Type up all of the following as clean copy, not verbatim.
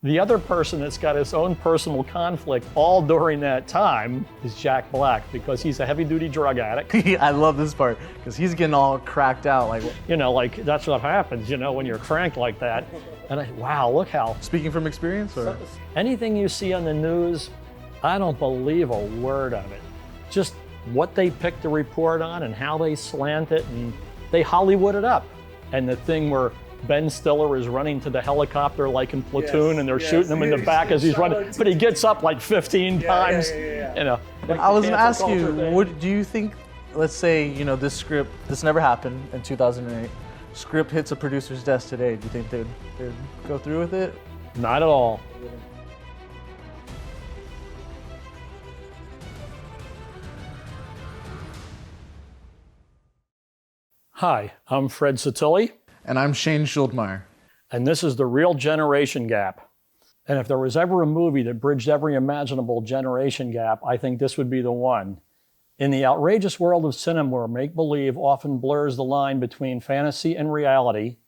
The other person that's got his own personal conflict all during that time is Jack Black, because he's a heavy-duty drug addict. I love this part, because he's getting all cracked out. Like that's what happens, when you're cranked like that. And wow, look how... Speaking from experience, or? Anything you see on the news, I don't believe a word of it. Just what they picked to report on and how they slant it, and they Hollywood it up. And the thing where Ben Stiller is running to the helicopter like in Platoon, and they're shooting him in the back as he's running, but he gets up like 15 times. I was gonna ask you, what do you think, let's say, this script, this never happened in 2008, script hits a producer's desk today, do you think they'd go through with it? Not at all. Hi, I'm Fred Satilli. And I'm Shane Schuldmeyer. And this is The Real Generation Gap. And if there was ever a movie that bridged every imaginable generation gap, I think this would be the one. In the outrageous world of cinema where make-believe often blurs the line between fantasy and reality,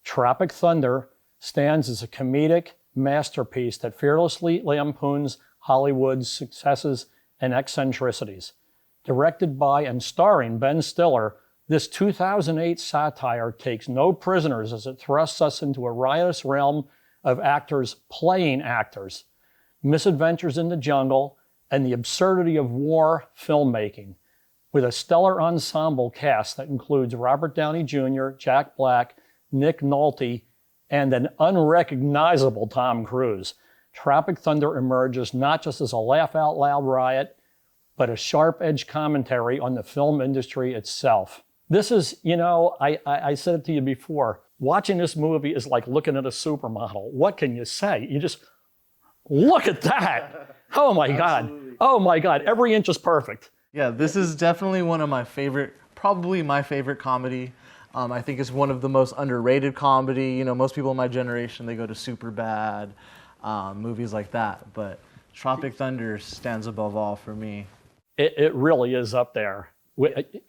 Tropic Thunder stands as a comedic masterpiece that fearlessly lampoons Hollywood's successes and eccentricities. Directed by and starring Ben Stiller, this 2008 satire takes no prisoners as it thrusts us into a riotous realm of actors playing actors, misadventures in the jungle, and the absurdity of war filmmaking, with a stellar ensemble cast that includes Robert Downey Jr., Jack Black, Nick Nolte, and an unrecognizable Tom Cruise. Tropic Thunder emerges not just as a laugh-out-loud riot, but a sharp-edged commentary on the film industry itself. This is, I said it to you before, watching this movie is like looking at a supermodel. What can you say? You just, look at that. Oh my God. Oh my God, every inch is perfect. Yeah, this is definitely one of my favorite, probably my favorite comedy. I think it's one of the most underrated comedy. Most people in my generation, they go to Superbad, movies like that. But Tropic Thunder stands above all for me. It really is up there.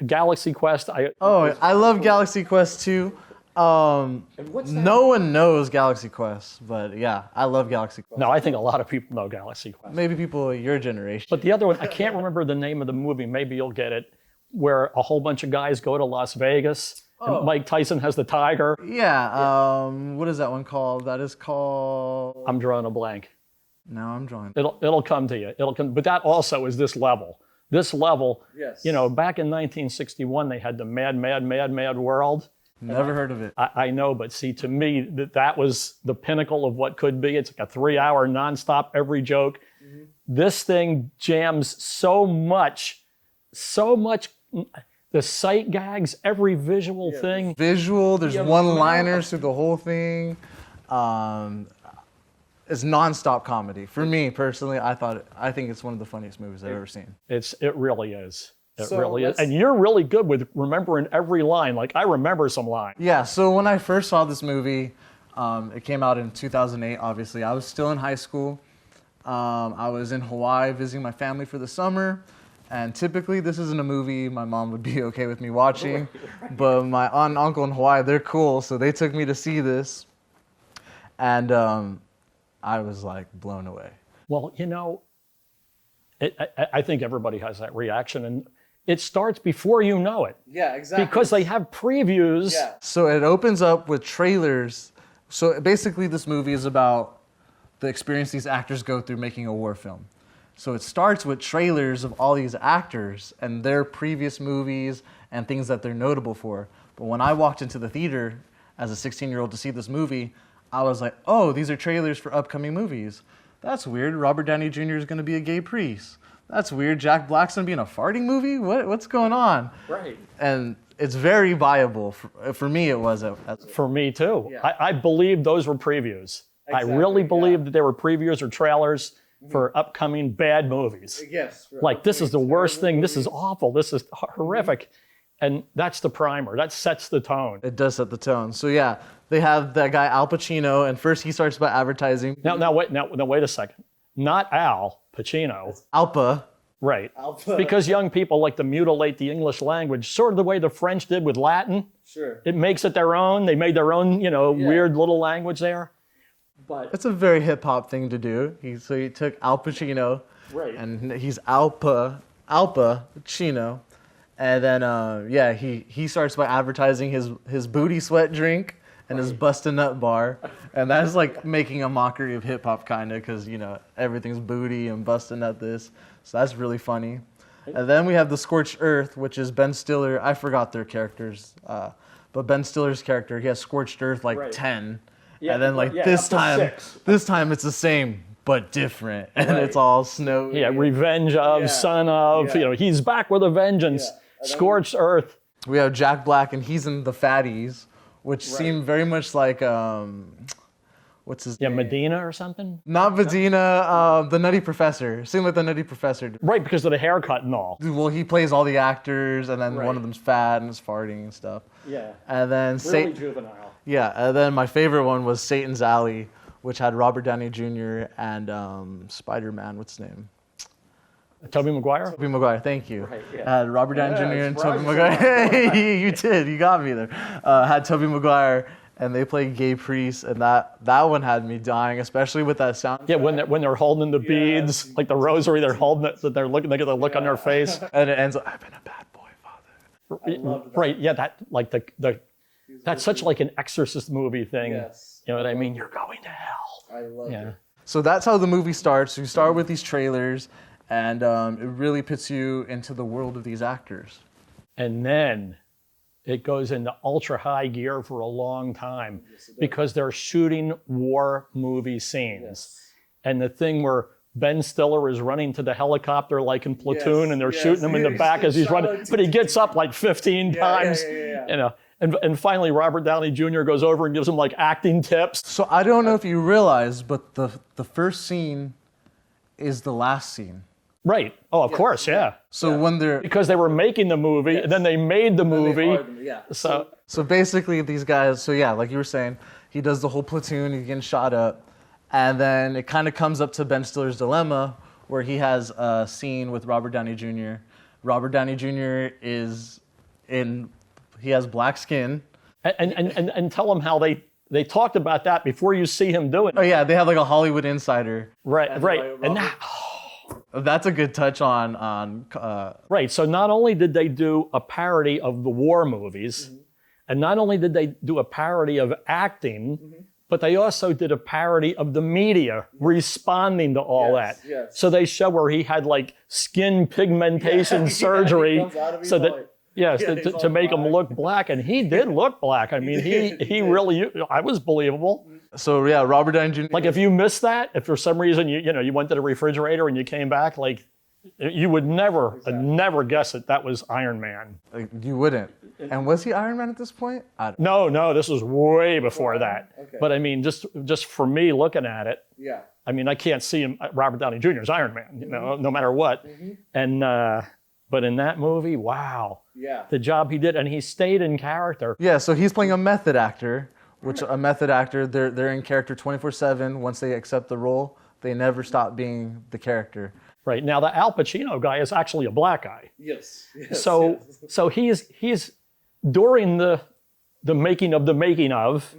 Galaxy Quest. I love Galaxy Quest too. No one knows Galaxy Quest, but yeah, I love Galaxy Quest. No, I think a lot of people know Galaxy Quest. Maybe people of your generation. But the other one, I can't remember the name of the movie. Maybe you'll get it, where a whole bunch of guys go to Las Vegas. And Mike Tyson has the tiger. Yeah. What is that one called? That is called... I'm drawing a blank. Now I'm drawing. It'll come to you. It'll come. But that also is this level. This level, yes. Back in 1961, they had the Mad World. Never heard of it. I know, but see, to me, that was the pinnacle of what could be. It's like a 3-hour nonstop, every joke. Mm-hmm. This thing jams so much, the sight gags, every visual thing. Visual, there's one-liners through the whole thing. It's nonstop comedy. For me personally, I think it's one of the funniest movies I've ever seen. It really is. It really is. And you're really good with remembering every line. Like, I remember some lines. Yeah, so when I first saw this movie, it came out in 2008, obviously. I was still in high school. I was in Hawaii visiting my family for the summer. And typically, this isn't a movie my mom would be okay with me watching. But my aunt and uncle in Hawaii, they're cool, so they took me to see this. And I was like blown away. Well, I think everybody has that reaction, and it starts before you know it. Yeah, exactly. Because they have previews. Yeah. So it opens up with trailers. So basically this movie is about the experience these actors go through making a war film. So it starts with trailers of all these actors and their previous movies and things that they're notable for. But when I walked into the theater as a 16-year-old to see this movie, I was like, oh, these are trailers for upcoming movies. That's weird. Robert Downey Jr. is going to be a gay priest. That's weird. Jack Black's going to be in a farting movie? What's going on? Right. And it's very viable. For me, it was. For me, too. Yeah. I believe those were previews. Exactly, I really believed that they were previews or trailers for upcoming bad movies. Yes. Like, this is the worst thing. This is awful. This is horrific. And that's the primer. That sets the tone. It does set the tone. So, yeah, they have that guy, Al Pacino, and first he starts by advertising. Now, wait a second. Not Al Pacino. Alpa. Right. Alpa. Because young people like to mutilate the English language, sort of the way the French did with Latin. Sure. It makes it their own. They made their own, weird little language there. But It's a very hip hop thing to do. He took Al Pacino, right. and he's Al Pacino, and then he starts by advertising his booty sweat drink and his bust a nut bar, and that's like making a mockery of hip hop kind of, because everything's booty and bust a nut this, so that's really funny. And then we have the Scorched Earth, which is Ben Stiller. I forgot their characters, but Ben Stiller's character, he has Scorched Earth like 10. Yeah, and then this time it's the same but different, and it's all snow. Yeah, revenge of, son of. He's back with a vengeance. Scorched Earth. We have Jack Black, and he's in the Fatties, which seem very much like what's his name? Medina or something. Not Medina, the Nutty Professor. Seemed like the Nutty Professor. Right, because of the haircut and all. Well, he plays all the actors, and then one of them's fat and is farting and stuff. Yeah. And then really juvenile. Yeah, and then my favorite one was Satan's Alley, which had Robert Downey Jr. and Spider-Man. What's his name? Tobey Maguire? Tobey Maguire, thank you. Right, yeah. Had Robert Downey Jr. and Tobey Maguire. Hey, you did. You got me there. Had Tobey Maguire, and they played gay priests, and that one had me dying, especially with that sound. Yeah, when they're holding the beads, like the rosary, they're holding it, so they get the look on their face. And it ends up, I've been a bad boy, Father. Right, yeah, that like that's such like an Exorcist movie thing. Yes. You know what I mean? You're going to hell. I love it. So that's how the movie starts. You start with these trailers, and it really puts you into the world of these actors. And then it goes into ultra high gear for a long time because they're shooting war movie scenes. Yes. And the thing where Ben Stiller is running to the helicopter like in Platoon, and they're shooting him in the back as he's running, but he gets up like 15 times. And finally Robert Downey Jr. goes over and gives him like acting tips. So I don't know if you realize, but the first scene is the last scene. Right. Oh, of course, yeah. So when they're... Because they were making the movie, and then they made the movie. So basically these guys, like you were saying, he does the whole platoon, he's getting shot up, and then it kind of comes up to Ben Stiller's dilemma, where he has a scene with Robert Downey Jr. Robert Downey Jr. he has black skin. And tell him how they talked about that before you see him do it. Oh yeah, they have like a Hollywood insider. Right. And that's a good touch on. Right. So not only did they do a parody of the war movies, and not only did they do a parody of acting, but they also did a parody of the media responding to all that. Yes. So they show where he had like skin pigmentation surgery, so that. Yes, to make him look black, and he did look black. I mean, he really, I was believable. So yeah, Robert Downey Jr. Like if you missed that, if for some reason you went to the refrigerator and you came back, like you would never guess that was Iron Man. Like, you wouldn't. And was he Iron Man at this point? No, this was way before that. Okay. But I mean, just for me looking at it, I mean, I can't see him, Robert Downey Jr. as Iron Man, no matter what. And but in that movie, wow. Yeah. The job he did, and he stayed in character. Yeah, so he's playing a method actor, which a method actor, they're in character 24/7. Once they accept the role, they never stop being the character. Right. Now the Al Pacino guy is actually a black guy. Yes. So he's during the making of,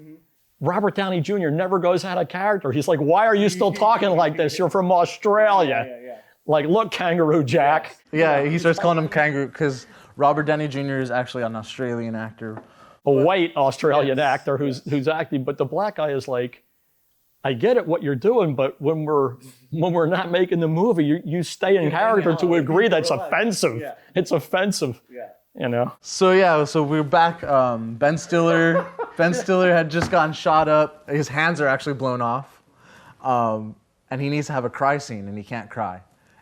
Robert Downey Jr. never goes out of character. He's like, why are you still talking like this? You're from Australia. Like, look, Kangaroo Jack. Yeah, he starts calling him Kangaroo because Robert Downey Jr. is actually an Australian actor. A white Australian actor who's acting, but the black guy is like, I get it what you're doing, but when we're not making the movie, you stay in character to agree that's offensive. Yeah. It's offensive. Yeah. So we're back. Ben Stiller had just gotten shot up. His hands are actually blown off. And he needs to have a cry scene, and he can't cry.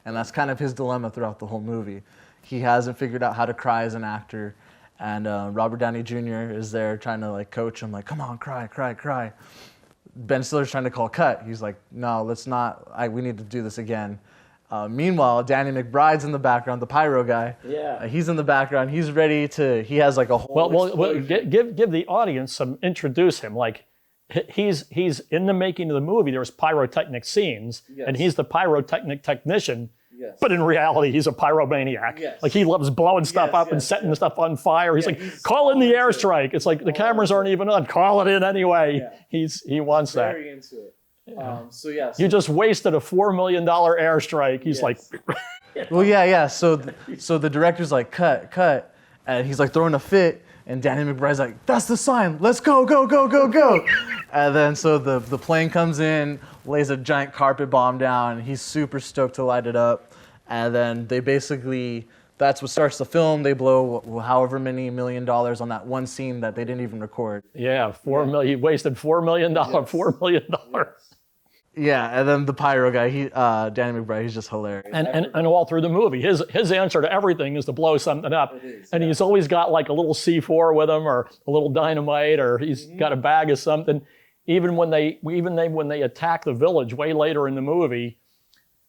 And that's kind of his dilemma throughout the whole movie. He hasn't figured out how to cry as an actor. And Robert Downey Jr. is there trying to like coach him, like, come on, cry. Ben Stiller's trying to call cut. He's like, no, let's not. We need to do this again. Meanwhile, Danny McBride's in the background, the pyro guy. Yeah. He's in the background. He's ready to. He has like a whole. Well, give the audience introduce him. Like, he's in the making of the movie. There's pyrotechnic scenes, and he's the pyrotechnic technician. Yes. But in reality, he's a pyromaniac. Yes. Like, he loves blowing stuff up and setting stuff on fire. He's call in the airstrike. It's like the cameras aren't even on. Call it in anyway. Yeah. He wants that. Very into it. So yeah. You just wasted a $4 million airstrike. He's like, well, yeah. So the director's like, cut, and he's like throwing a fit, and Danny McBride's like, that's the sign. Let's go. And then so the plane comes in, lays a giant carpet bomb down. He's super stoked to light it up, and then they basically. That's what starts the film. They blow however many $1 million on that one scene that they didn't even record. yeah, $4 million. He wasted $4 million. Yes. $4 million. Yeah, and then the pyro guy, Danny McBride, he's just hilarious. And all through the movie, his answer to everything is to blow something up. And he's always got like a little C4 with him, or a little dynamite, or he's got a bag of something. Even when they attack the village way later in the movie,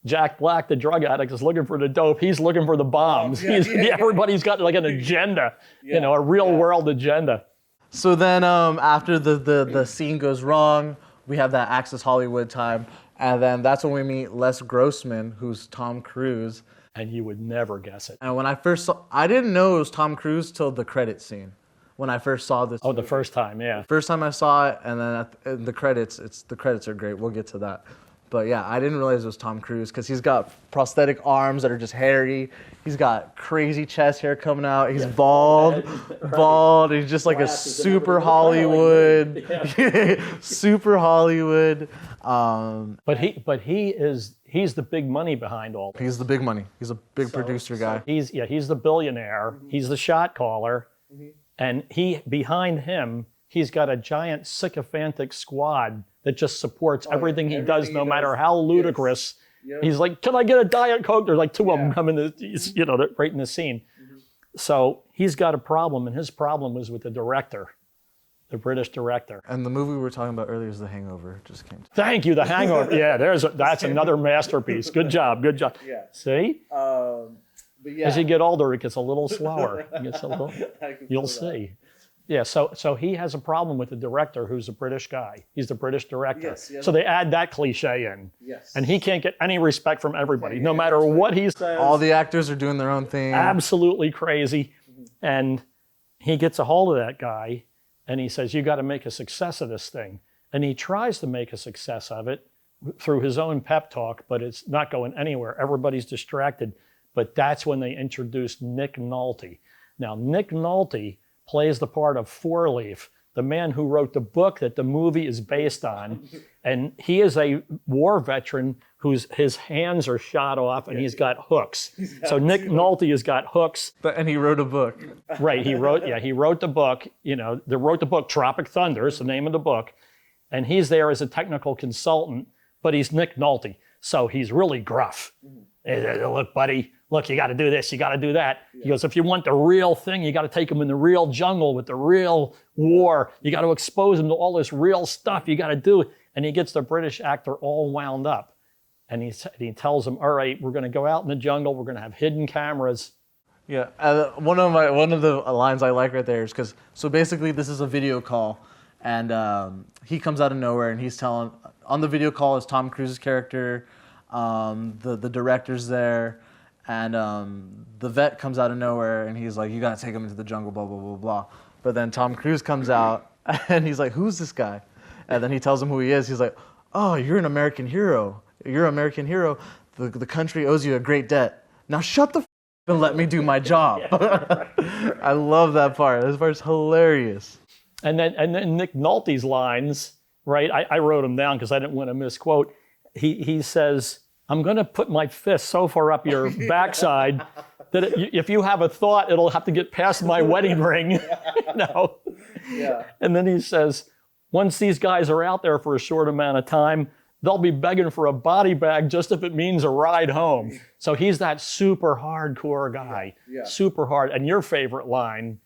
Jack Black, the drug addict, is looking for the dope. He's looking for the bombs. Everybody's got like an agenda, a real world agenda. So then after the scene goes wrong, we have that Access Hollywood time. And then that's when we meet Les Grossman, who's Tom Cruise. And you would never guess it. And when I first saw, I didn't know it was Tom Cruise till the credit scene. When I first saw this. Oh, the first time, yeah. First time I saw it, and then in the credits, the credits are great. We'll get to that. But yeah, I didn't realize it was Tom Cruise because he's got prosthetic arms that are just hairy. He's got crazy chest hair coming out. He's bald. He's just like a super Hollywood, super Hollywood. But he's the big money behind all this. He's the big money. He's a big producer guy. He's the billionaire. He's the shot caller, and behind him, he's got a giant sycophantic squad that just supports everything he does, no matter how ludicrous. Yes. He's like, can I get a Diet Coke? There's like two of them coming, right in the scene. So he's got a problem, and his problem was with the director, the British director. And the movie we were talking about earlier is The Hangover. Just came to Thank you, The Hangover. Yeah, that's another masterpiece. Good job. Yeah. See? But yeah. As you get older, it gets a little slower. You'll see. Yeah, so he has a problem with the director, who's a British guy. He's the British director. Yes. So they add that cliche in. Yes. And he can't get any respect from everybody, no matter what he says. All the actors are doing their own thing. Absolutely crazy. And he gets a hold of that guy, and he says, you got to make a success of this thing. And he tries to make a success of it through his own pep talk, but it's not going anywhere. Everybody's distracted. But that's when they introduced Nick Nolte. Now, Nick Nolte plays the part of Four Leaf, the man who wrote the book that the movie is based on. And he is a war veteran his hands are shot off, and he's got hooks. So Nick Nolte has got hooks. And he wrote a book. Right, he wrote the book. They wrote the book, Tropic Thunder is the name of the book. And he's there as a technical consultant, but he's Nick Nolte. So he's really gruff. Hey, look, buddy, you got to do this, you got to do that. He goes, if you want the real thing, you got to take them in the real jungle with the real war. You got to expose them to all this real stuff. You got to do it. And he gets the British actor all wound up. And he tells them, all right, we're going to go out in the jungle. We're going to have hidden cameras. Yeah, one of the lines I like right there is so basically this is a video call, and he comes out of nowhere, and he's telling, on the video call is Tom Cruise's character, the director's there, and the vet comes out of nowhere, and he's like, you gotta take him into the jungle, blah, blah, blah, blah. But then Tom Cruise comes out, and he's like, who's this guy? And then he tells him who he is. He's like, oh, you're an American hero. You're an American hero. The country owes you a great debt. Now shut the f*** and let me do my job. I love that part. This part's hilarious. And then Nick Nolte's lines, right? I wrote them down because I didn't want to misquote. He says, I'm going to put my fist so far up your backside that if you have a thought, it'll have to get past my wedding ring. Yeah. And then he says, once these guys are out there for a short amount of time, they'll be begging for a body bag just if it means a ride home. So he's that super hardcore guy, super hard. And your favorite line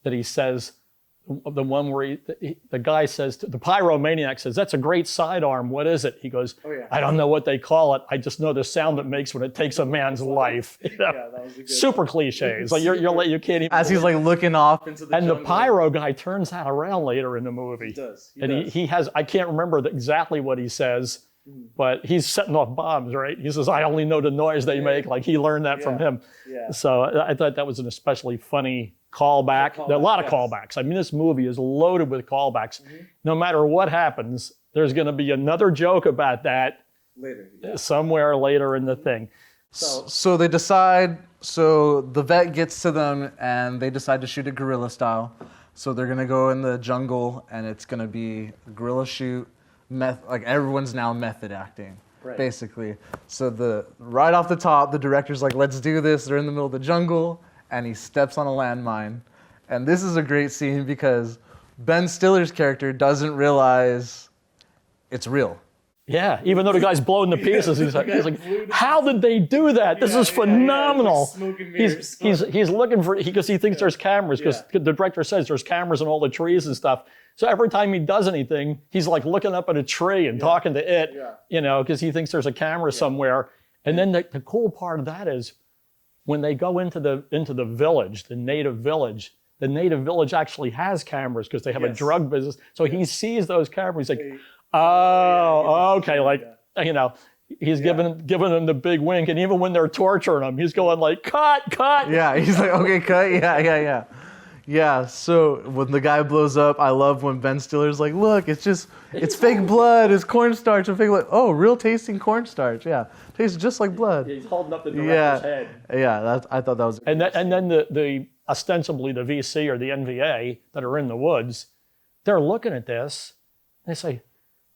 that he says, the one where the guy says, the pyromaniac says, that's a great sidearm. What is it? He goes, I don't know what they call it. I just know the sound it makes when it takes a man's life. That was a good super cliches. Like you can't even. As he's like looking off into the jungle. The pyro guy turns that around later in the movie. He does. He has, I can't remember exactly what he says, but he's setting off bombs, right? He says, I only know the noise they make. Like he learned that from him. Yeah. So I thought that was an especially funny callback. There are a lot of callbacks. I mean, this movie is loaded with callbacks. No matter what happens, there's going to be another joke about that Later. somewhere later in the thing. So they decide, so the vet gets to them and they decide to shoot it guerrilla style. So they're going to go in the jungle and it's going to be a guerrilla shoot. Like everyone's now method acting, basically. So right off the top, the director's like, let's do this. They're in the middle of the jungle and he steps on a landmine. And this is a great scene because Ben Stiller's character doesn't realize it's real. Yeah, even though the guy's blown to pieces, he's like, how did they do that? This is phenomenal. Smoke and mirrors. He's looking for, because he thinks there's cameras, because the director says there's cameras in all the trees and stuff. So every time he does anything, he's like looking up at a tree and talking to it, because he thinks there's a camera somewhere. And then the cool part of that is when they go into the village, the native village actually has cameras because they have a drug business. So he sees those cameras. He's like, oh, okay. Like, he's giving them the big wink. And even when they're torturing him, he's going like, cut. Yeah, he's like, okay, cut. Yeah. Yeah, so when the guy blows up, I love when Ben Stiller's like, look, it's fake blood, it's cornstarch and fake blood. Oh, real tasting cornstarch, yeah. Tastes just like blood. He's holding up the director's head. Yeah, I thought that was... And then the ostensibly the VC or the NVA that are in the woods, they're looking at this, and they say,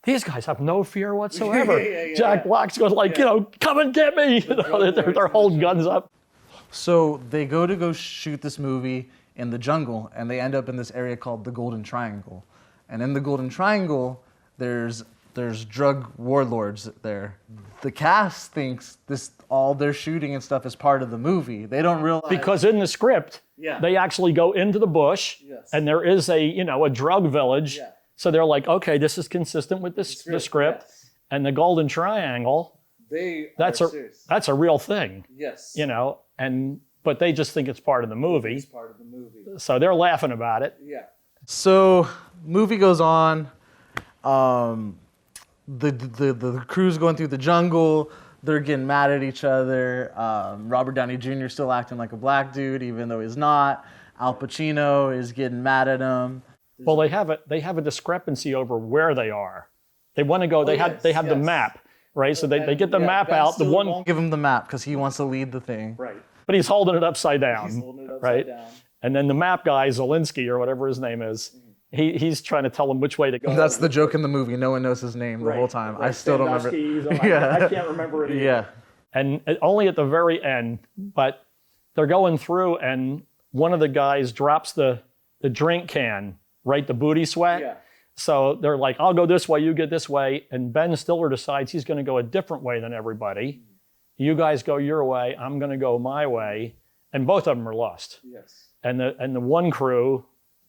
these guys have no fear whatsoever. Jack Black's going like, come and get me. They're holding guns up. So they go shoot this movie in the jungle, and they end up in this area called the Golden Triangle. And in the Golden Triangle, there's drug warlords there. The cast thinks all their shooting and stuff is part of the movie. They don't realize... Because in the script, they actually go into the bush, and there is a drug village. Yeah. So they're like, okay, this is consistent with the script. Yes. And the Golden Triangle, that's a real thing. Yes. But they just think it's part of the movie. It's part of the movie. So they're laughing about it. Yeah. So movie goes on. The crew's going through the jungle. They're getting mad at each other. Robert Downey Jr. still acting like a black dude, even though he's not. Al Pacino is getting mad at him. Well, they have a discrepancy over where they are. They want to go. They have the map, right? So they get the map out. The one won't give him the map because he wants to lead the thing. Right. But he's holding it upside down. Right? And then the map guy, Zelensky or whatever his name is, he's trying to tell him which way to go. That's the joke in the movie. No one knows his name the whole time. I still don't remember. I can't remember it either. Yeah. And only at the very end, but they're going through and one of the guys drops the drink can, right? The booty sweat. Yeah. So they're like, I'll go this way, you get this way. And Ben Stiller decides he's going to go a different way than everybody. You guys go your way, I'm going to go my way. And both of them are lost. Yes. And the one crew...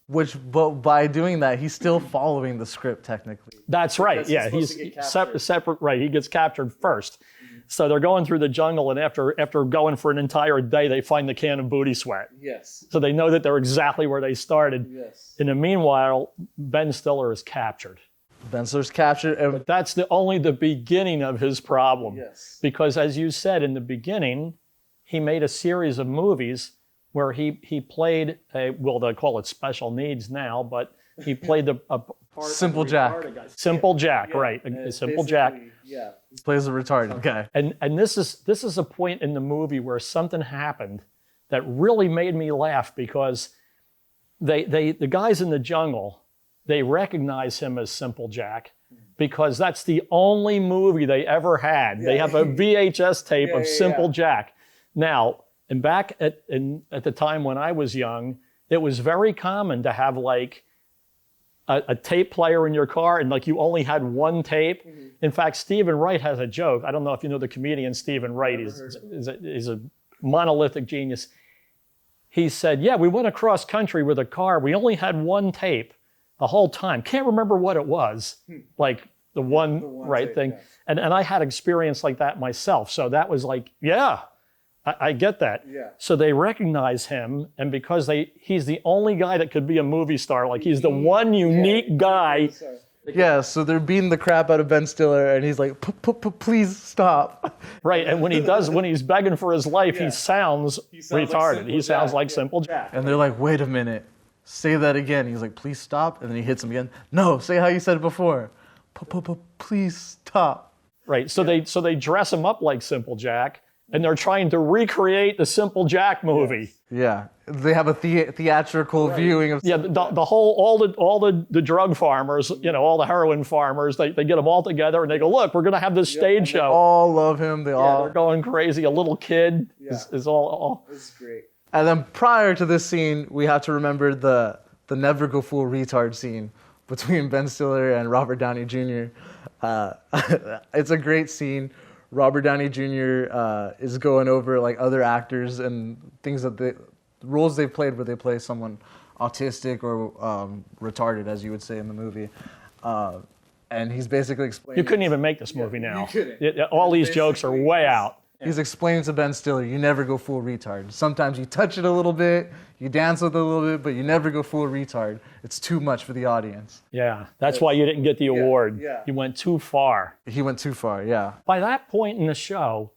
But by doing that, he's still following the script technically. That's right, yeah. He's separate, right. He gets captured first. Mm-hmm. So they're going through the jungle, and after going for an entire day, they find the can of booty sweat. Yes. So they know that they're exactly where they started. Yes. In the meanwhile, Ben Stiller is captured. Ben Stiller's captured. But that's only the beginning of his problem. Yes. Because as you said in the beginning, he made a series of movies where he played they call it special needs now, but he played Simple Jack. Simple Jack, right? Simple Jack. Yeah. He plays a retarded guy. And this is a point in the movie where something happened that really made me laugh because the guys in the jungle, they recognize him as Simple Jack because that's the only movie they ever had. They have a VHS tape of Simple Jack. Now, and back at the time when I was young, it was very common to have like a tape player in your car and like you only had one tape. Mm-hmm. In fact, Stephen Wright has a joke. I don't know if you know the comedian Stephen Wright. He's a monolithic genius. He said, yeah, we went across country with a car. We only had one tape the whole time. Can't remember what it was, like the one right tape, thing. Yeah. And I had experience like that myself. So that was like, yeah. I get that. Yeah. So they recognize him, and because he's the only guy that could be a movie star, like he's the one unique guy. Yeah, so they're beating the crap out of Ben Stiller, and he's like, please stop. Right, and when he's begging for his life, he sounds retarded. Like he sounds like Simple Jack. And they're like, wait a minute, say that again. He's like, please stop, and then he hits him again. No, say how you said it before. Please stop. Right. So they dress him up like Simple Jack, and they're trying to recreate the Simple Jack movie. Yeah, they have a theatrical viewing of. Yeah, the whole all the drug farmers, all the heroin farmers, they get them all together and they go, look, we're gonna have this stage show. All love him. They're going crazy. A little kid is all. This is great. And then prior to this scene, we have to remember the never go full retard scene between Ben Stiller and Robert Downey Jr. It's a great scene. Robert Downey Jr. Is going over like other actors and things roles they've played where they play someone autistic or retarded, as you would say in the movie. And he's basically explaining. You couldn't even make this movie now. You couldn't. All these jokes are way out. He's explaining to Ben Stiller, you never go full retard. Sometimes you touch it a little bit, you dance with it a little bit, but you never go full retard. It's too much for the audience. Yeah, that's why you didn't get the award. yeah. You went too far. He went too far, yeah. By that point in the show,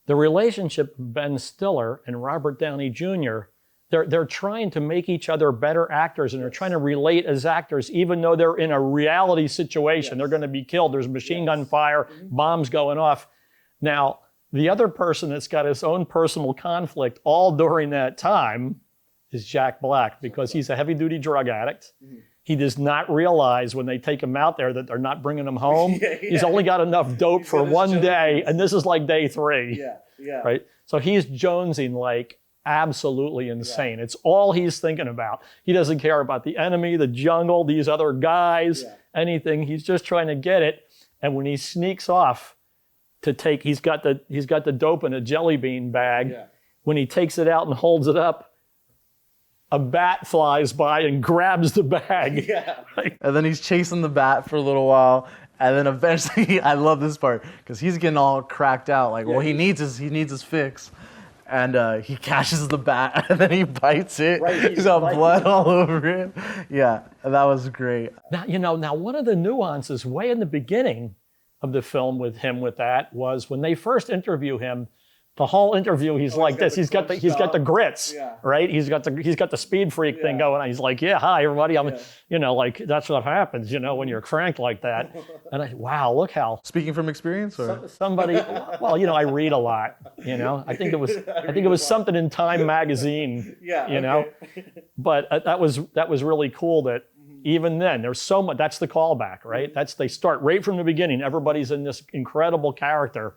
the relationship of Ben Stiller and Robert Downey Jr., they're trying to make each other better actors, and they're trying to relate as actors, even though they're in a reality situation. They're going to be killed. There's machine gun fire, bombs going off. Now, the other person that's got his own personal conflict all during that time is Jack Black, because he's a heavy-duty drug addict. He does not realize when they take him out there that they're not bringing him home. He's only got enough dope for one day, and this is like day 3. Right? So he's jonesing like absolutely insane. It's all he's thinking about. He doesn't care about the enemy, the jungle, these other guys, anything. He's just trying to get it. And when he sneaks off to take, he's got the dope in a jelly bean bag. When he takes it out and holds it up, a bat flies by and grabs the bag. Right? And then he's chasing the bat for a little while, and then eventually, I love this part because he's getting all cracked out. Like, well, he needs his fix, and he catches the bat, and then he bites it. Right, he's got blood all over it. Yeah, that was great. Now one of the nuances way in the beginning of the film with that was when they first interview him. The whole interview, he's like this. He's got the grits, right? He's got the speed freak thing going on. He's like, yeah, hi everybody. I'm, like that's what happens, when you're cranked like that. And wow, look how. Speaking from experience, or somebody. Well, I read a lot. I think it was something in Time magazine. But that was really cool that. Even then, there's so much. That's the callback, right? They start right from the beginning. Everybody's in this incredible character.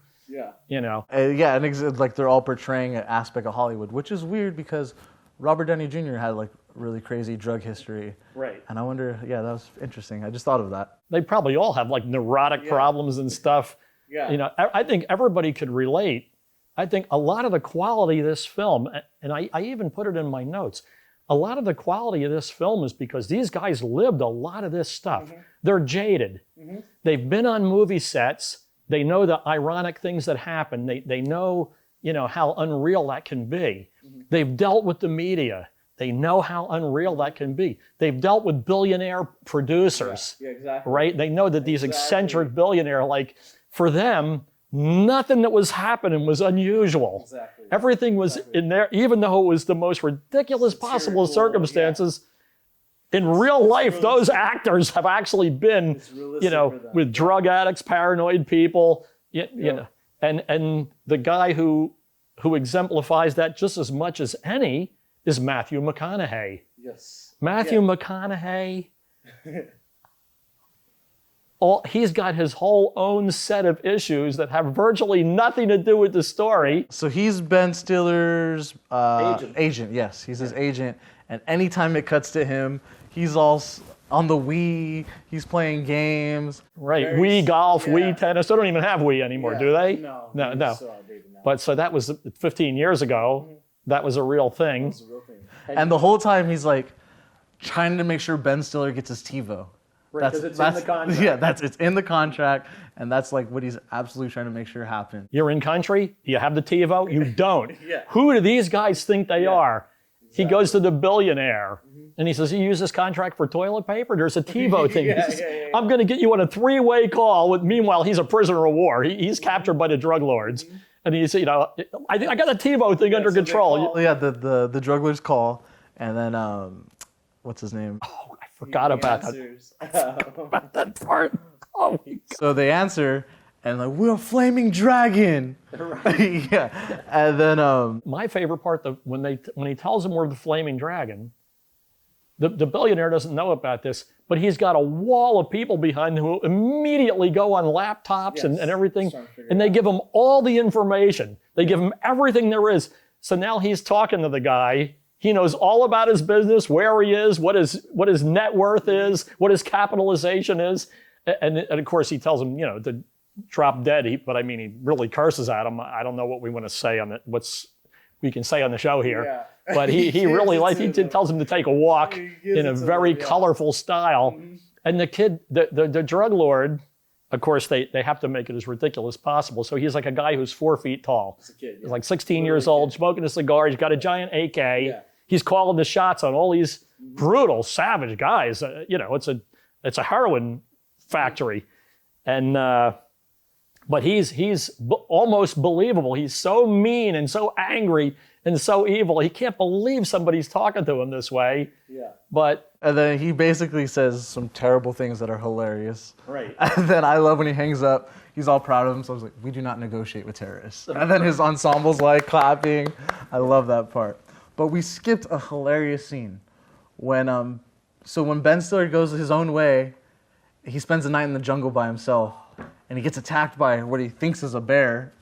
And like they're all portraying an aspect of Hollywood, which is weird because Robert Downey Jr. had like really crazy drug history. Right. And I wonder, that was interesting. I just thought of that. They probably all have like neurotic problems and stuff. I think everybody could relate. I think a lot of the quality of this film, and I even put it in my notes, a lot of the quality of this film is because these guys lived a lot of this stuff. They're jaded. They've been on movie sets. They know the ironic things that happen. They know, how unreal that can be. They've dealt with the media. They know how unreal that can be. They've dealt with billionaire producers, right? They know that these eccentric billionaire, like for them, nothing that was happening was unusual. Everything was in there, even though it was the most ridiculous possible circumstances. In real life, those actors have actually been, with drug addicts, paranoid people, and the guy who exemplifies that just as much as any is Matthew McConaughey. Matthew McConaughey, he's got his whole own set of issues that have virtually nothing to do with the story. So he's Ben Stiller's agent. Yes, he's his agent. And anytime it cuts to him, he's all on the Wii. He's playing games. Right. Wii golf, Wii tennis. They don't even have Wii anymore, do they? No. But so that was 15 years ago. That was a real thing. And the whole time he's like trying to make sure Ben Stiller gets his TiVo. Right, because it's in the contract. Yeah, it's in the contract, and that's like what he's absolutely trying to make sure happens. You're in country. Do you have the TiVo? You don't. Who do these guys think they are? He goes to the billionaire, and he says, you use this contract for toilet paper? There's a TiVo thing. I'm going to get you on a 3-way call. Meanwhile, he's a prisoner of war. He's captured by the drug lords. And he's, I got the TiVo thing under control. The drug lords call, and then, what's his name? Oh, I forgot about that. I forgot about that part. Oh my God. So they answer, and like, we're a flaming dragon. Right. Yeah. And then My favorite part, when he tells them we're the flaming dragon, the billionaire doesn't know about this, but he's got a wall of people behind him who immediately go on laptops and everything, and they give him all the information. They give him everything there is. So now he's talking to the guy. He knows all about his business, where he is, what his net worth is, what his capitalization is. And of course, he tells him, to drop dead. But I mean, he really curses at him. I don't know what we want to say on it. We can say on the show here. Yeah. But he tells him to take a walk in a very colorful style. Mm-hmm. And the kid, the drug lord, of course, they have to make it as ridiculous as possible. So he's like a guy who's 4 feet tall. He's a kid. Yeah. He's like 16 years old, smoking a cigar. He's got a giant AK. Yeah. He's calling the shots on all these brutal, savage guys. It's a heroin factory. And but he's almost believable. He's so mean and so angry and so evil. He can't believe somebody's talking to him this way. Yeah. and then he basically says some terrible things that are hilarious. Right. And then I love when he hangs up. He's all proud of himself. He's like, we do not negotiate with terrorists. And then his ensemble's like clapping. I love that part. But we skipped a hilarious scene when Ben Stiller goes his own way, he spends the night in the jungle by himself, and he gets attacked by what he thinks is a bear,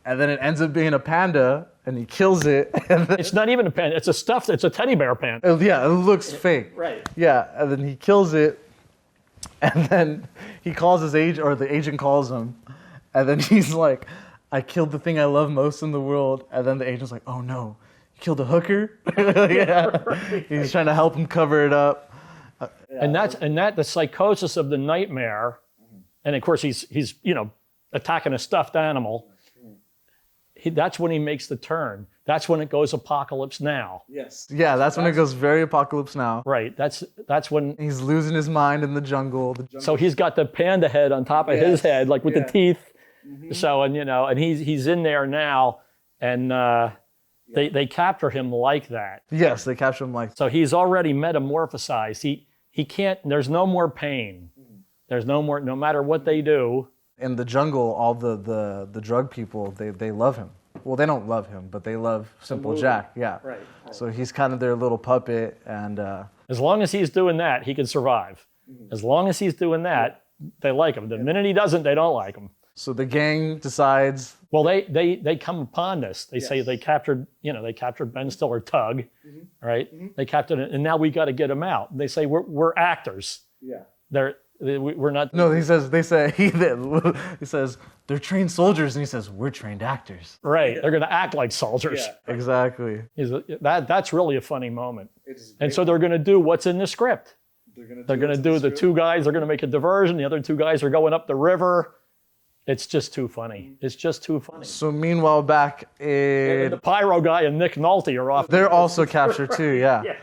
and then it ends up being a panda, and he kills it. And then, It's not even a panda. It's a teddy bear panda. yeah, it looks fake. Right. Yeah, and then he kills it, and then he calls his agent, or the agent calls him, and then he's like, I killed the thing I love most in the world. And then the agent's like, oh no, you killed a hooker? Yeah. He's trying to help him cover it up. And the psychosis of the nightmare, and of course he's attacking a stuffed animal. That's when he makes the turn. That's when it goes apocalypse now. Yes. Yeah, that's when it goes very apocalypse now. Right. That's when. He's losing his mind in the jungle. So he's got the panda head on top of his head, like with the teeth. Mm-hmm. So and he's in there now, and they capture him like that. Yes, they capture him like. So he's already metamorphosized. He can't. There's no more pain. There's no more. No matter what they do. In the jungle, all the drug people, they love him. Well, they don't love him, but they love Simple Jack. Yeah. Right. So he's kind of their little puppet, and As long as he's doing that, he can survive. As long as he's doing that, they like him. The minute he doesn't, they don't like him. so the gang decides. Well, they come upon this. They say they captured Ben Stiller Tug, right? They captured it, and now we got to get him out. They say we're actors. Yeah. We're not. No, he says he says they're trained soldiers, and he says we're trained actors. Right. They're going to act like soldiers. Yeah. Exactly. That's really a funny moment. It is And so they're going to do what's in the script. They're They're going to do the two guys. They're going to make a diversion. The other two guys are going up the river. It's just too funny. It's just too funny. So meanwhile, back in The pyro guy and Nick Nolte are off. they're also captured too. Yeah. Yeah.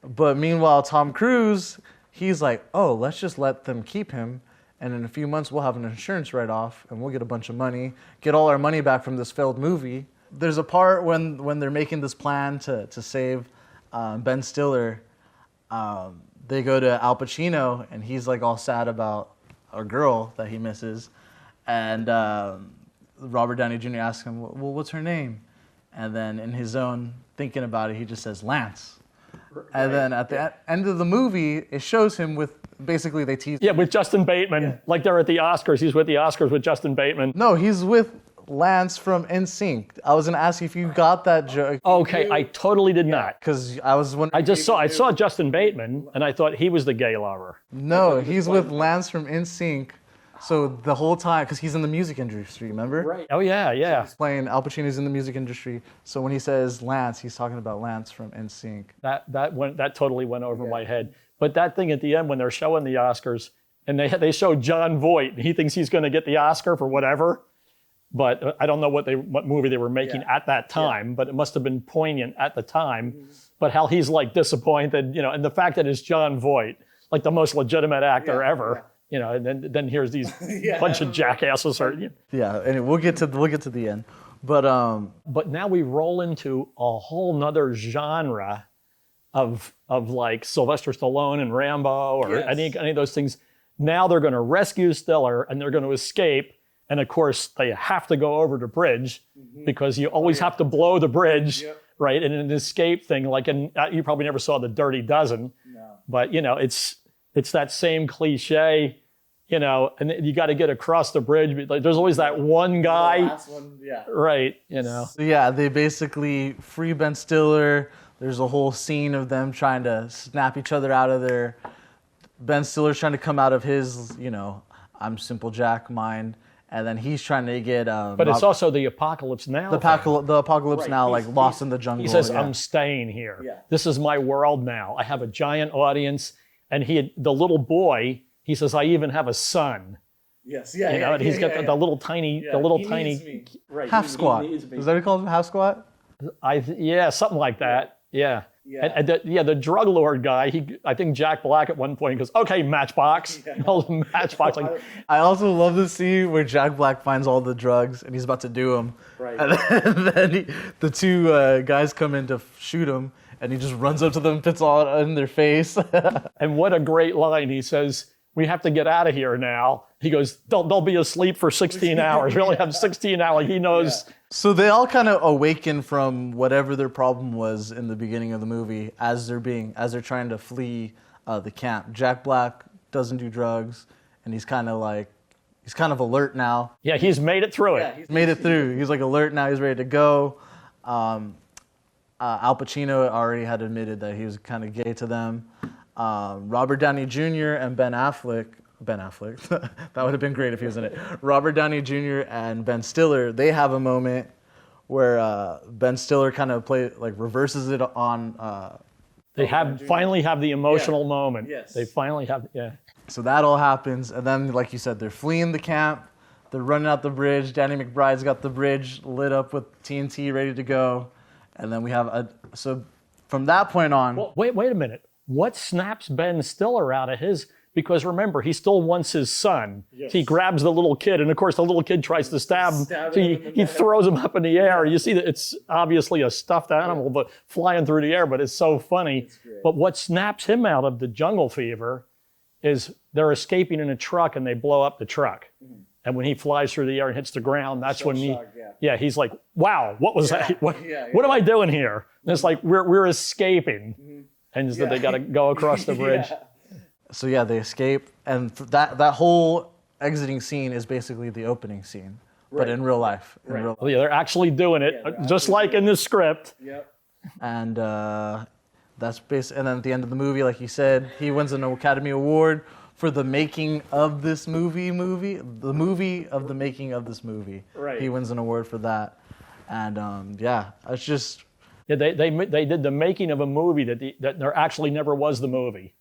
But meanwhile, Tom Cruise, he's like, oh, let's just let them keep him. And in a few months, we'll have an insurance write-off, and we'll get a bunch of money, get all our money back from this failed movie. There's a part when they're making this plan to save Ben Stiller. They go to Al Pacino, and he's like all sad about a girl that he misses. And Robert Downey Jr. asks him, well, what's her name? And then in his own thinking about it, he just says Lance. And then at the end of the movie, it shows him with, basically they tease. Yeah, with Justin Bateman. Like they're at the Oscars. He's with the Oscars with Justin Bateman. No, he's with Lance from NSYNC. I was gonna ask you if you got that joke. Okay, I totally did not. Because I was wondering. I saw Justin Bateman, and I thought he was the gay lover. No, he's with Lance from NSYNC. So the whole time, because he's in the music industry, remember? Right. Oh yeah, yeah. He's playing, Al Pacino's in the music industry. So when he says Lance, he's talking about Lance from NSYNC. That totally went over my head. But that thing at the end when they're showing the Oscars, and they show John Voight, and he thinks he's going to get the Oscar for whatever. But I don't know what movie they were making at that time, but it must have been poignant at the time. But how he's like disappointed, and the fact that it's John Voight, like the most legitimate actor ever. And then here's these bunch of jackasses. Yeah, and we'll get to the end, But now we roll into a whole nother genre of like Sylvester Stallone and Rambo or any of those things. Now they're going to rescue Stiller and they're going to escape. And of course, they have to go over the bridge because you always have to blow the bridge, right? In an escape thing, like you probably never saw The Dirty Dozen, but it's that same cliche, and you got to get across the bridge. Like, there's always that one guy, The last one, right? So yeah, they basically free Ben Stiller. There's a whole scene of them trying to snap each other out of there. Ben Stiller's trying to come out of his, I'm Simple Jack mind. And then he's trying to get. But it's also the Apocalypse Now. The Apocalypse Now, like Lost in the Jungle. He says, "I'm staying here. Yeah. This is my world now. I have a giant audience." And the little boy, he says, "I even have a son." Yes, and he's got the little tiny, Right. half squat. Is that what he calls him? Half squat? Something like that. Yeah. Yeah. And the drug lord guy, I think Jack Black at one point goes, "Okay, Matchbox." He calls him Matchbox. Like, I also love the scene where Jack Black finds all the drugs and he's about to do them. Right. And then the two guys come in to shoot him and he just runs up to them, puts all in their face. and what a great line. He says, "We have to get out of here now." He goes, they'll be asleep for 16 hours. We only have 16 hours. He knows. So they all kind of awaken from whatever their problem was in the beginning of the movie as they're trying to flee the camp. Jack Black doesn't do drugs, and he's kind of alert now. Yeah, he's made it through it. Yeah, He's made it through. He's like alert now. He's ready to go. Al Pacino already had admitted that he was kind of gay to them. Robert Downey Jr. and Ben Affleck, that would have been great if he was in it. Robert Downey Jr. and Ben Stiller, they have a moment where Ben Stiller kind of reverses it on. They finally have the emotional moment. Yes. They finally have, So that all happens, and then, like you said, they're fleeing the camp. They're running out the bridge. Danny McBride's got the bridge lit up with TNT ready to go, and then we have so from that point on. Well, wait a minute. What snaps Ben Stiller out of his? Because remember, he still wants his son. Yes. He grabs the little kid, and of course, the little kid tries to stab him. So he throws him up in the air. You see that it's obviously a stuffed animal, but flying through the air. But it's so funny. But what snaps him out of the jungle fever is they're escaping in a truck, and they blow up the truck. Mm-hmm. And when he flies through the air and hits the ground, that's when he's like, "Wow, what was that? What am I doing here?" And it's like we're escaping, and so they got to go across the bridge. So yeah, they escape, and that whole exiting scene is basically the opening scene, but in real life. Well, yeah, they're actually doing it, just like in the script. Yep. And that's basically. And then at the end of the movie, like you said, he wins an Academy Award for the making of this movie. The movie of the making of this movie. Right. He wins an award for that, and it's just. Yeah, they did the making of a movie that there actually never was the movie.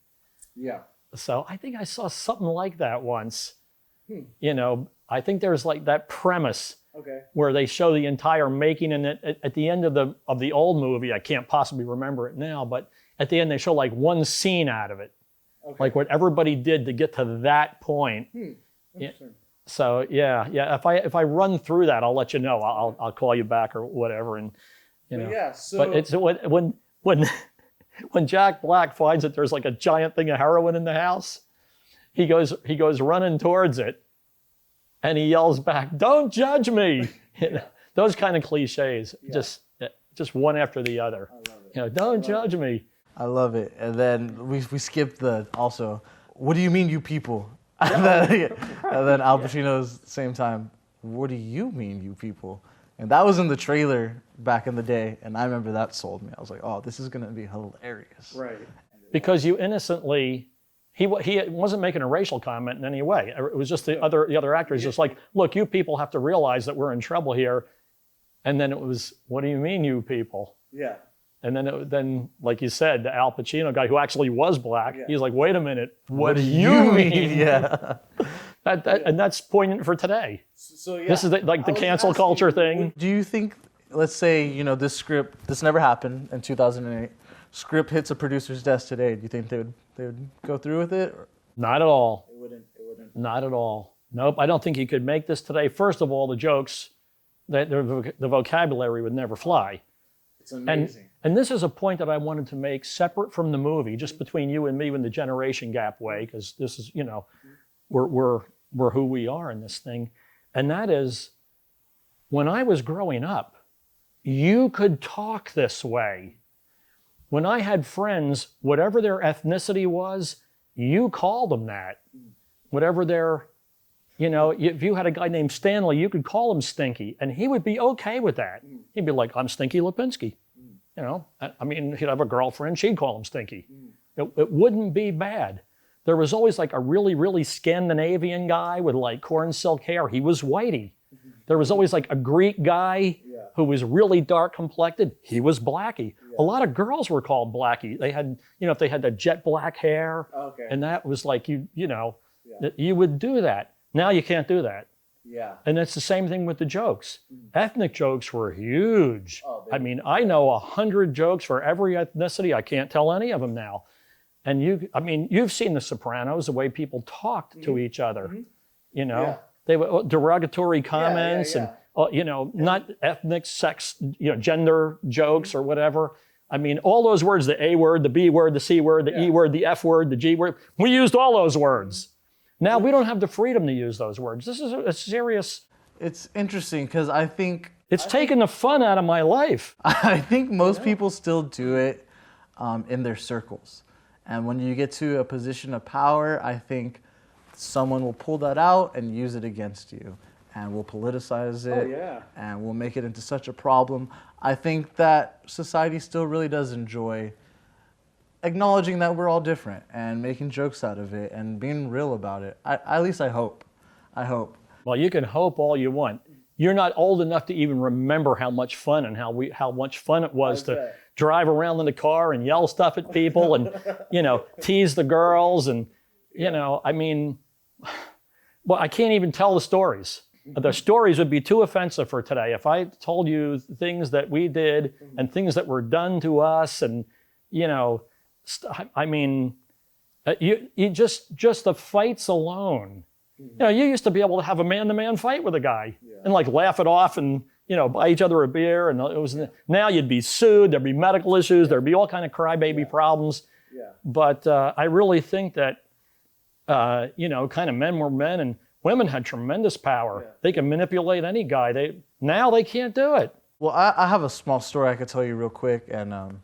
Yeah. So I think I saw something like that once. I think there's like that premise where they show the entire making, and at the end of the old movie, I can't possibly remember it now, but at the end they show like one scene out of it, like what everybody did to get to that point. Interesting. So yeah. If I run through that, I'll let you know. I'll call you back or whatever, and So. But it's when Jack Black finds that there's like a giant thing of heroin in the house, he goes running towards it, and he yells back, "Don't judge me!" Those kind of cliches, just one after the other. I love it. Don't judge me. I love it. And then we skipped also, "What do you mean, you people?" And then Al Pacino's same time, "What do you mean, you people?" And that was in the trailer back in the day, and I remember that sold me. I was like, "Oh, this is going to be hilarious." Right. Because you innocently, he wasn't making a racial comment in any way. It was just the other actors just like, "Look, you people have to realize that we're in trouble here." And then it was, "What do you mean, you people?" Yeah. And then like you said, the Al Pacino guy who actually was black, he's like, "Wait a minute, what do you mean?" Yeah. And that's poignant for today. So yeah. This is the cancel culture thing. Do you think, let's say, this never happened in 2008. Script hits a producer's desk today. Do you think they would go through with it? Or? Not at all. It wouldn't. Not at all. Nope. I don't think he could make this today. First of all, the jokes, the vocabulary would never fly. It's amazing. And this is a point that I wanted to make separate from the movie, just between you and me in the generation gap way, because this is, we're who we are in this thing. And that is, when I was growing up, you could talk this way. When I had friends, whatever their ethnicity was, you called them that. Whatever their, if you had a guy named Stanley, you could call him Stinky, and he would be okay with that. He'd be like, I'm Stinky Lipinski. I mean, he'd have a girlfriend, she'd call him Stinky. It wouldn't be bad. There was always like a really, really Scandinavian guy with like corn silk hair. He was whitey. There was always like a Greek guy who was really dark complected. He was blackie. A lot of girls were called blackie. They had, if they had the jet black hair, and that was like, you would do that. Now you can't do that. Yeah. And it's the same thing with the jokes. Ethnic jokes were huge. I mean, I know 100 jokes for every ethnicity. I can't tell any of them now. And you've seen The Sopranos, the way people talked to each other. They were derogatory comments and not ethnic, sex, gender jokes or whatever. I mean, all those words, the A word, the B word, the C word, the E word, the F word, the G word, we used all those words. Now we don't have the freedom to use those words. This is a serious... It's interesting because I think... It's taken the fun out of my life. I think most people still do it in their circles. And when you get to a position of power, I think someone will pull that out and use it against you. And we'll politicize it. And we'll make it into such a problem. I think that society still really does enjoy acknowledging that we're all different and making jokes out of it and being real about it. At least I hope. Well, you can hope all you want. You're not old enough to even remember how much fun and how much fun it was to drive around in the car and yell stuff at people and, tease the girls and, I mean, well, I can't even tell the stories. The stories would be too offensive for today. If I told you things that we did and things that were done to us and, I mean, you just the fights alone. You used to be able to have a man-to-man fight with a guy and like laugh it off and, buy each other a beer. And now you'd be sued. There'd be medical issues. There'd be all kind of crybaby problems. But I really think that, kind of men were men and women had tremendous power. They can manipulate any guy. Now they can't do it. Well, I have a small story I could tell you real quick. And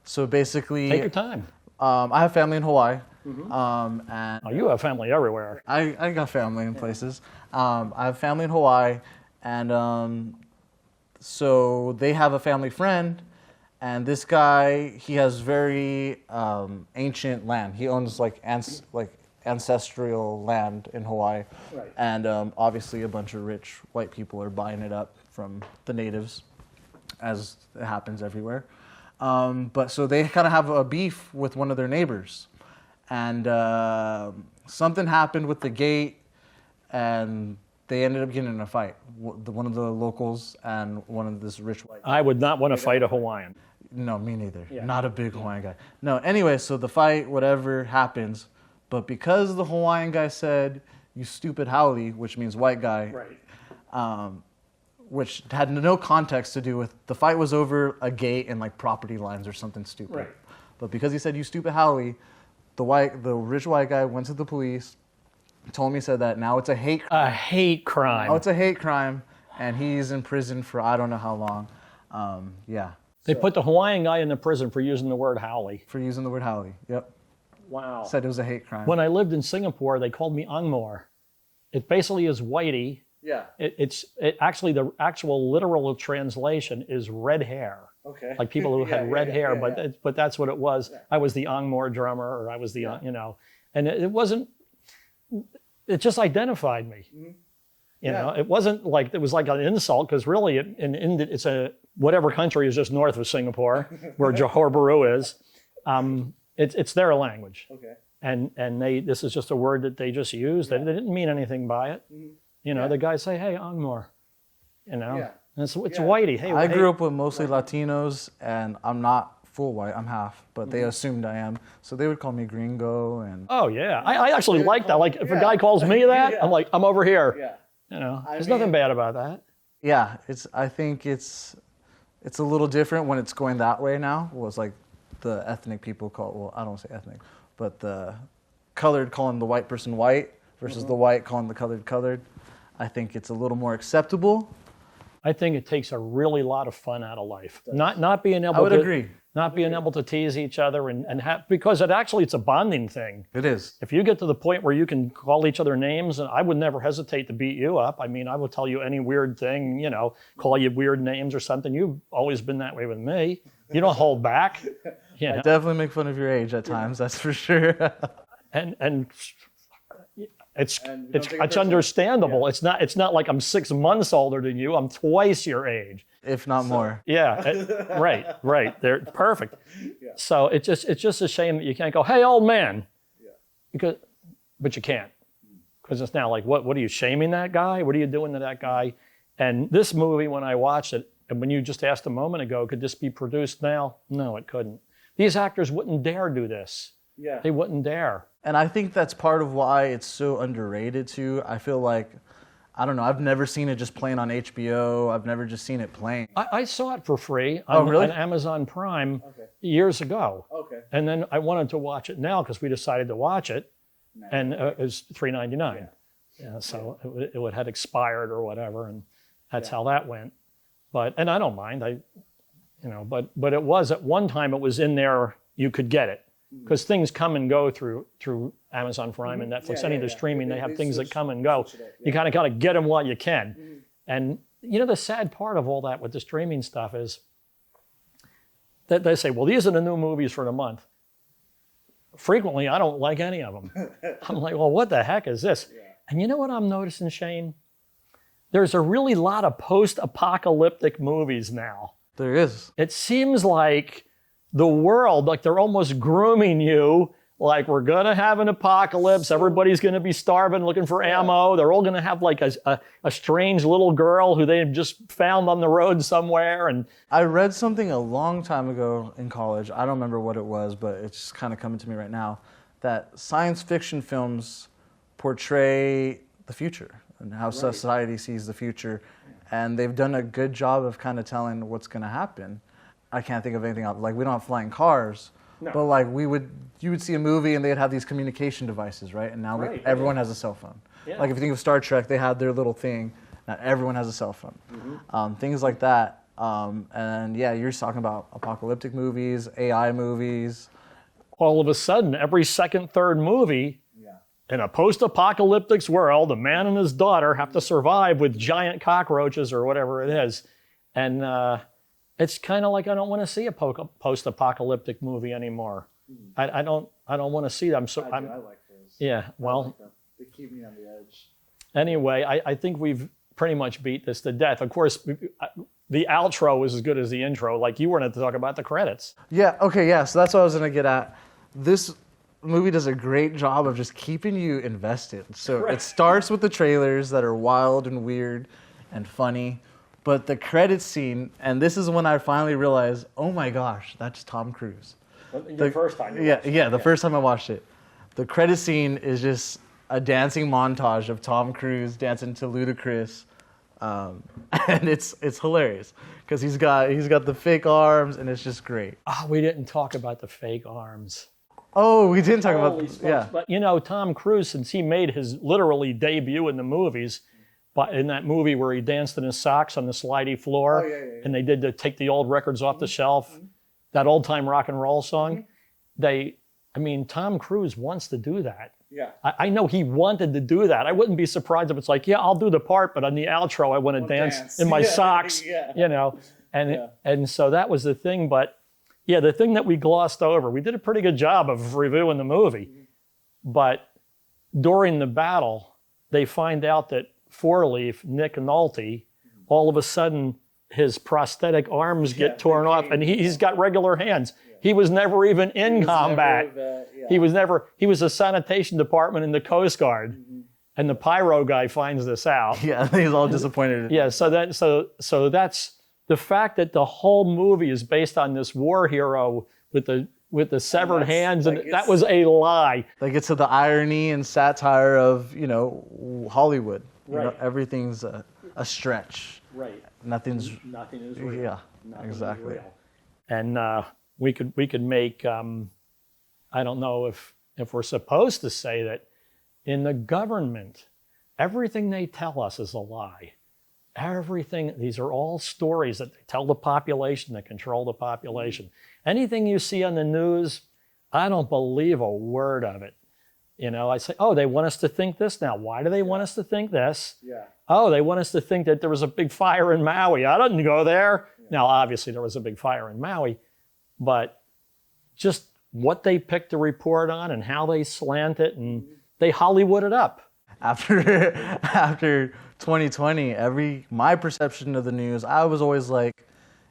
so basically... Take your time. I have family in Hawaii. And you have family everywhere. I got family in places. I have family in Hawaii. And so they have a family friend. And this guy, he has very ancient land. He owns ancestral land in Hawaii. Right. And obviously a bunch of rich white people are buying it up from the natives, as it happens everywhere. But so they kind of have a beef with one of their neighbors. And something happened with the gate, and they ended up getting in a fight. One of the locals and one of this rich white guy. I would not want to fight a Hawaiian. No, me neither. Yeah. Not a big Hawaiian guy. No, anyway, so the fight, whatever, happens. But because the Hawaiian guy said, "You stupid haole," which means white guy, which had no context to do with, the fight was over a gate and like property lines or something stupid. Right. But because he said, "You stupid haole," the rich white guy went to the police, told me, said that now it's a hate crime. A hate crime. Now it's a hate crime, and he's in prison for I don't know how long. They put the Hawaiian guy in the prison for using the word haole. For using the word haole, yep. Wow. Said it was a hate crime. When I lived in Singapore, they called me Angmor. It basically is whitey. Yeah. Actually, the actual literal translation is red hair. Okay. Like people who had red hair, but that's what it was. Yeah. I was the Angmor drummer, or I was the, and it wasn't, it just identified me. Mm-hmm. You know, it wasn't like, it was like an insult, because really it's whatever country is just north of Singapore, where Johor Bahru is, it's their language. Okay. And this is just a word that they just used. They didn't mean anything by it. Mm-hmm. The guys say, "Hey, Angmor," And it's whitey. Hey, I grew up with mostly Latinos, and I'm not full white. I'm half, but they assumed I am. So they would call me gringo. And oh yeah, I actually like that. Like if a guy calls me that, I'm like, I'm over here. Yeah. There's nothing bad about that. Yeah, I think it's a little different when it's going that way now. Well, it's like the ethnic people call, well, I don't say ethnic, but the colored calling the white person white versus the white calling the colored colored. I think it's a little more acceptable. I think it takes a really lot of fun out of life. Not being able I would to agree. not being able to tease each other and have, because it's a bonding thing. It is. If you get to the point where you can call each other names, and I would never hesitate to beat you up. I mean, I will tell you any weird thing, call you weird names or something. You've always been that way with me. You don't hold back. I definitely make fun of your age at times, that's for sure. and it's understandable. Yeah. It's not like I'm 6 months older than you. I'm twice your age, if not more. Yeah, right. They're perfect. Yeah. So it's just a shame that you can't go, hey, old man, but you can't, because it's now like, what are you shaming that guy? What are you doing to that guy? And this movie, when I watched it, and when you just asked a moment ago, could this be produced now? No, it couldn't. These actors wouldn't dare do this. Yeah. They wouldn't dare. And I think that's part of why it's so underrated too. I feel like, I don't know, I've never seen it just playing on HBO. I've never just seen it playing. I saw it for free on Amazon Prime years ago. Okay. And then I wanted to watch it now because we decided to watch it, and it was $3.99. Yeah. So it had expired or whatever, and that's how that went. And I don't mind. But it was at one time it was in there. You could get it. Because things come and go through Amazon Prime and Netflix. Any of the streaming, they have things that come and go. You kind of got to get them while you can. And the sad part of all that with the streaming stuff is that they say, well, these are the new movies for the month. Frequently, I don't like any of them. I'm like, well, what the heck is this? And you know what I'm noticing, Shane? There's a really lot of post-apocalyptic movies now. There is. It seems like the world, like they're almost grooming you, like we're gonna have an apocalypse, everybody's gonna be starving, looking for ammo, they're all gonna have like a strange little girl who they just found on the road somewhere. And I read something a long time ago in college, I don't remember what it was, but it's just kind of coming to me right now, that science fiction films portray the future and how society sees the future, and they've done a good job of kind of telling what's gonna happen. I can't think of anything else. Like, we don't have flying cars, but like you would see a movie and they'd have these communication devices, right? And now everyone has a cell phone. Yeah. Like if you think of Star Trek, they had their little thing. Now everyone has a cell phone. Things like that. And yeah, you're talking about apocalyptic movies, AI movies. All of a sudden, every second, third movie in a post-apocalyptic world, a man and his daughter have to survive with giant cockroaches or whatever it is. And it's kind of like I don't want to see a post-apocalyptic movie anymore. I don't want to see them. I like those. Yeah, well, they keep me on the edge. Anyway, I think we've pretty much beat this to death. Of course, the outro was as good as the intro. Like you wanted to talk about the credits. Yeah. Okay. Yeah. So that's what I was gonna get at. This movie does a great job of just keeping you invested. So it starts with the trailers that are wild and weird and funny. But the credits scene, and this is when I finally realized, oh my gosh, that's Tom Cruise. The first time you watched it. The first time I watched it. The credit scene is just a dancing montage of Tom Cruise dancing to Ludacris. And it's hilarious because he's got the fake arms and it's just great. Oh, we didn't talk about the fake arms. Oh, we didn't talk about But Tom Cruise, since he made his literally debut in the movies, but in that movie where he danced in his socks on the slidey floor, and they did to take the old records off the shelf, that old time rock and roll song, Tom Cruise wants to do that. Yeah. I know he wanted to do that. I wouldn't be surprised if it's like, I'll do the part, but on the outro I want to dance in my socks, And so that was the thing. But the thing that we glossed over, we did a pretty good job of reviewing the movie, but during the battle, they find out that Four-Leaf, Nick Nolte, all of a sudden his prosthetic arms get torn off and he's got regular hands. He was never even in combat. He was a sanitation department in the Coast Guard. And the pyro guy finds this out. Yeah, he's all disappointed. So that's the fact that the whole movie is based on this war hero with the severed hands, and that was a lie. Like it's the irony and satire of, Hollywood. Right. Everything's a stretch. Right. Nothing is real. Yeah, Nothing exactly. Is real. And we could make, I don't know if we're supposed to say that, in the government. Everything they tell us is a lie. Everything, these are all stories that they tell the population, that control the population. Anything you see on the news, I don't believe a word of it. You know, I say, oh, they want us to think this now. Why do they want us to think this? Yeah. Oh, they want us to think that there was a big fire in Maui. I didn't go there. Yeah. Now, obviously, there was a big fire in Maui, but just what they picked to report on and how they slant it, and they Hollywood it up. After 2020, my perception of the news, I was always like,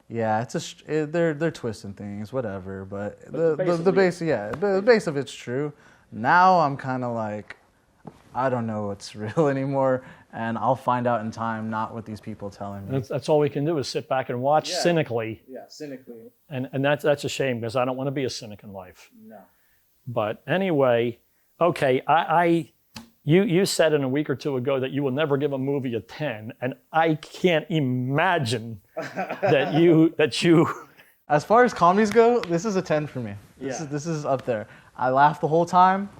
yeah, they're twisting things, whatever. But the base of it's true. Now I'm kind of like, I don't know what's real anymore, and I'll find out in time, not what these people telling me. That's all we can do is sit back and watch cynically. Yeah, cynically. And that's a shame, because I don't want to be a cynic in life. No. But anyway, okay, you said in a week or two ago that you will never give a movie a 10, and I can't imagine that you. As far as comedies go, this is a 10 for me. Yeah. This is up there. I laugh the whole time.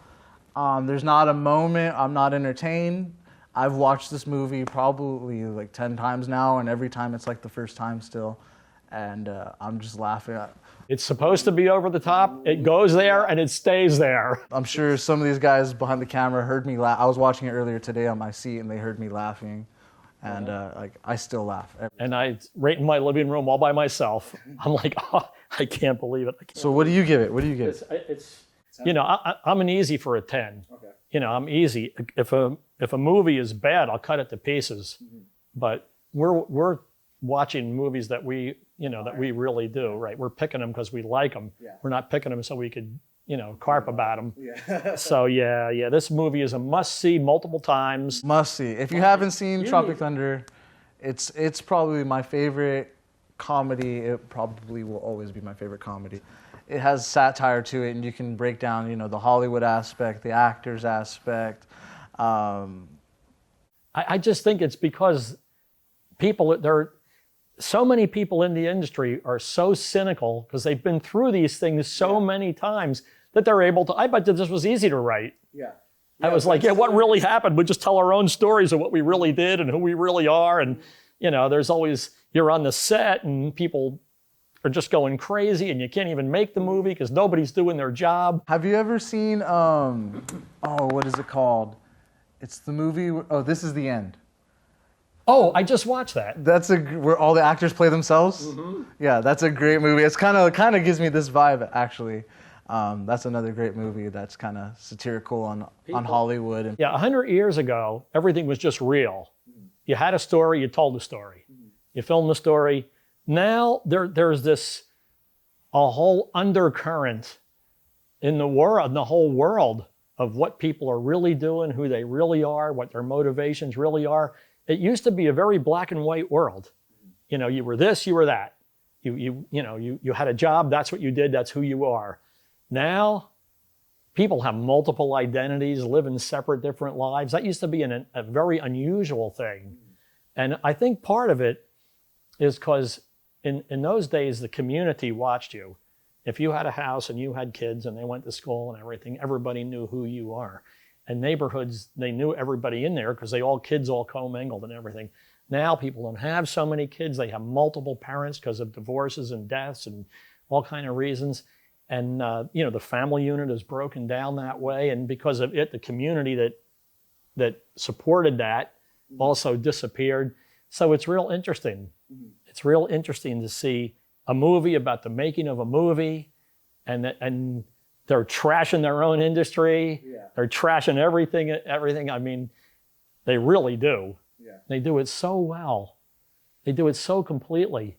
There's not a moment I'm not entertained. I've watched this movie probably like 10 times now, and every time it's like the first time still, and I'm just laughing. It's supposed to be over the top. It goes there and it stays there. I'm sure some of these guys behind the camera heard me laugh. I was watching it earlier today on my seat, and they heard me laughing, and like I still laugh. And I right in my living room all by myself. I'm like, oh, I can't believe it. So what do you give it? What do you give it? It's you know, I'm an easy for a 10. Okay. You know, I'm easy. If a movie is bad, I'll cut it to pieces. Mm-hmm. But we're watching movies that we really do, right? We're picking them because we like them. Yeah. We're not picking them so we could, carp about them. Yeah. So yeah, this movie is a must-see multiple times. Must see. If you haven't seen Tropic Thunder, it's probably my favorite comedy. It probably will always be my favorite comedy. It has satire to it, and you can break down, the Hollywood aspect, the actors aspect. I just think it's because so many people in the industry are so cynical because they've been through these things so many times that they're able to. I bet that this was easy to write. Yeah. I was like, what really happened? We just tell our own stories of what we really did and who we really are. And, there's always, you're on the set and people are just going crazy and you can't even make the movie because nobody's doing their job. Have you ever seen, what is it called? It's the movie, This Is the End. Oh, I just watched that. That's where all the actors play themselves? Mm-hmm. Yeah, that's a great movie. It's kind of gives me this vibe, actually. That's another great movie that's kind of satirical on Hollywood. Yeah, 100 years ago, everything was just real. You had a story, you told the story. You filmed the story. Now there's a whole undercurrent in the whole world of what people are really doing, who they really are, what their motivations really are. It used to be a very black and white world. You were this, you were that. You had a job, that's what you did, that's who you are. Now, people have multiple identities, live in separate different lives. That used to be a very unusual thing. And I think part of it is because in those days, the community watched you. If you had a house and you had kids and they went to school and everything, everybody knew who you are. And neighborhoods, they knew everybody in there because kids all commingled and everything. Now people don't have so many kids. They have multiple parents because of divorces and deaths and all kind of reasons. And the family unit is broken down that way. And because of it, the community that supported that also disappeared. So it's real interesting. It's real interesting to see a movie about the making of a movie, and they're trashing their own industry. Yeah. They're trashing everything. I mean, they really do. Yeah. They do it so well. They do it so completely.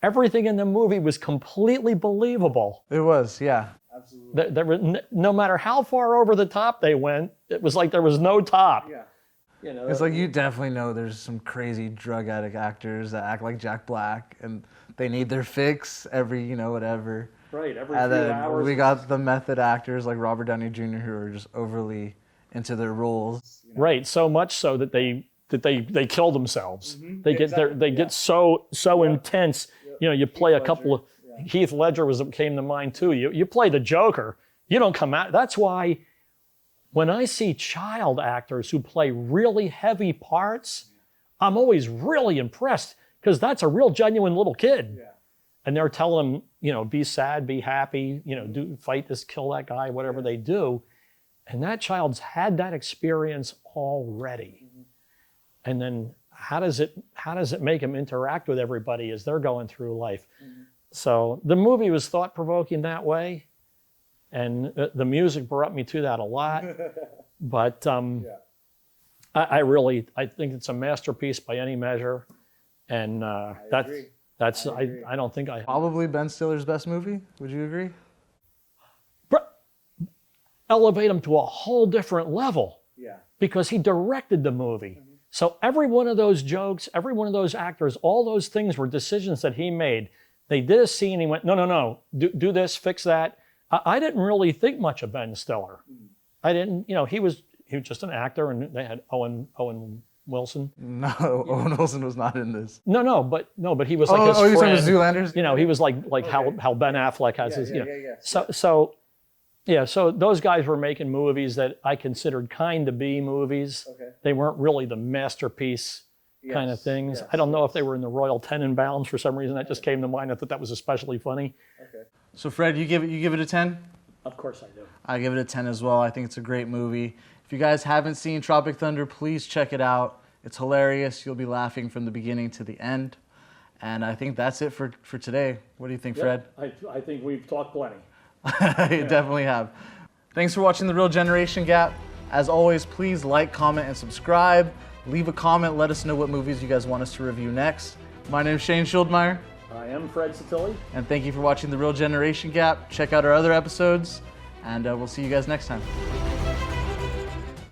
Everything in the movie was completely believable. It was, yeah. Absolutely. No matter how far over the top they went, it was like there was no top. Yeah. It's like you definitely know there's some crazy drug addict actors that act like Jack Black, and they need their fix every, whatever. Right, every and few then hours. We got the method actors like Robert Downey Jr. who are just overly into their roles. Right, so much so that they kill themselves. Mm-hmm. They get so intense. Yep. You play a couple of Heath Ledger came to mind too. You play the Joker. You don't come out. That's why when I see child actors who play really heavy parts, I'm always really impressed because that's a real genuine little kid. Yeah. And they're telling them, you know, be sad, be happy, you know, do fight this, kill that guy, whatever they do. And that child's had that experience already. And then how does it make them interact with everybody as they're going through life? So the movie was thought-provoking that way. And the music brought me to that a lot. But I think it's a masterpiece by any measure. And I don't think I Probably Ben Stiller's best movie. Would you agree? elevate him to a whole different level. Yeah. Because he directed the movie. So every one of those jokes, every one of those actors, all those things were decisions that he made. They did a scene, he went, no, do this, fix that. I didn't really think much of Ben Stiller. I didn't, he was just an actor, and they had Owen Wilson. No, Owen Wilson was not in this. No, but he was like his you're talking friend. about Zoolanders? He was like how Ben Affleck has his, Yeah. So those guys were making movies that I considered kind of B movies. Okay. They weren't really the masterpiece kind of things. I don't know if they were in the Royal Tenenbaums for some reason. That just came to mind. I thought that was especially funny. Okay. So Fred, you give it a 10? Of course I do. I give it a 10 as well. I think it's a great movie. If you guys haven't seen Tropic Thunder, please check it out. It's hilarious. You'll be laughing from the beginning to the end. And I think that's it for today. What do you think, Fred? I think we've talked plenty. You definitely have. Thanks for watching The Real Generation Gap. As always, please like, comment, and subscribe. Leave a comment. Let us know what movies you guys want us to review next. My name is Shane Schildmeyer. I am Fred Satilli. And thank you for watching The Real Generation Gap. Check out our other episodes, and we'll see you guys next time.